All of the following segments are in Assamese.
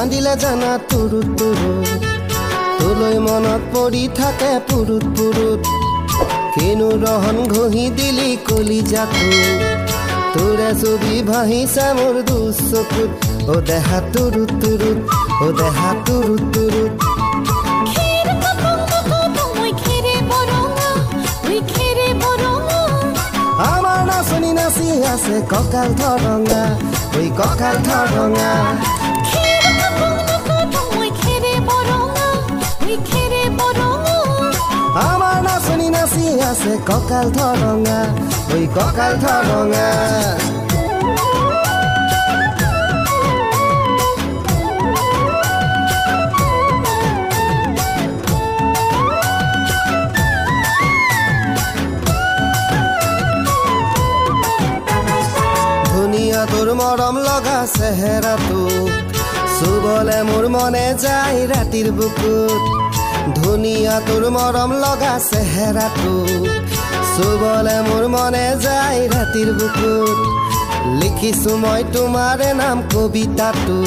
কান্দিলে জানা তুৰুত তুৰুত তোলৈ মনত পৰি থাকে পুৰুত পুৰুত কিনো ৰহন ঘঁহি দিলি কলিজাটো তোৰে ছবি ভাহিছে মোৰ দুচকুত ও দেহা তুৰুত তুৰুত ও দেহা তুৰুত তুৰুত আমাৰ নাচনি নাচি আছে কঁকাল ধৰঙা ঐ কঁকাল ধৰঙা আমাৰ নাচনি নাচি আছে কঁকাল ধৰঙা ঐ কঁকাল ধৰঙা তোৰ মৰম লগা চেহেৰাটো চুবলে মোৰ মনে যায় ৰাতিৰ বুকুত ধুনীয়া তোৰ মৰম লগা চেহেৰাটো চুবলে মোৰ মনে যায় ৰাতিৰ বুকুত লিখিছো মই তোমাৰে নাম কবিতাটো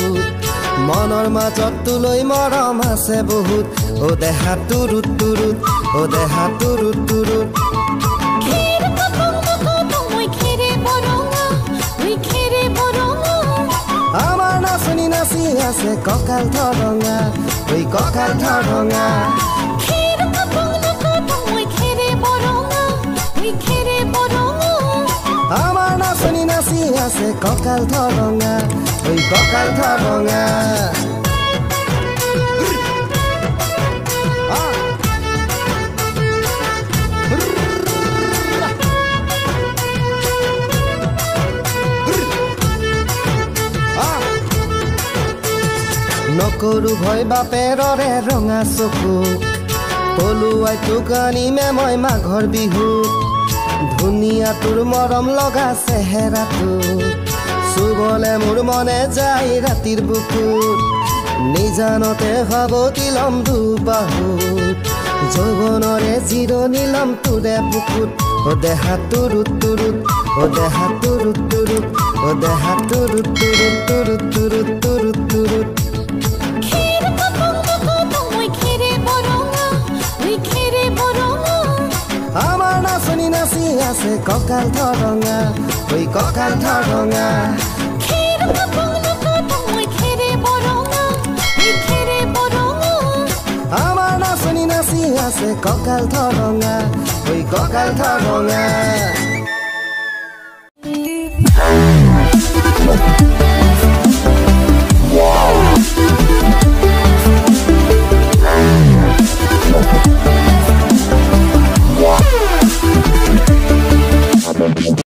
মনৰ মাজত তোলৈ মৰম আছে বহুত ও দেহা তুৰুত তুৰুত ও দেহা তুৰুত তুৰুত আমাৰ নাচনি নাচি আছে কঁকাল ধৰঙা ঐ কঁকাল ধৰঙা আমাৰ নাচনি নাচি আছে কঁকাল ধৰঙা ঐ কঁকাল ধৰঙা নকৰো ভয় বাপেৰৰে ৰঙা চকু পলুৱাই তোক আনিমে মই মাঘৰ বিহুত ধুনীয়া তোৰ মৰম লগা চেহেৰাটো চুবলে মোৰ মনে যায় ৰাতিৰ বুকুত নিজানতে সাৱটি লম দুবাহুত যৌৱনৰে জিৰণি লম তোৰে বুকুত ও দেহা তুৰুত তুৰুত ও দেহা তুৰুত তুৰুত ও দেহা তুৰুত তুৰুত তুৰুত তুৰুত তুৰুত তুৰুত আমাৰ নাচনি নাচি আছে কঁকাল ধৰঙা ঐ কঁকাল ধৰঙা আমাৰ নাচনি নাচি আছে কঁকাল ধৰঙা ঐ কঁকাল ধৰঙা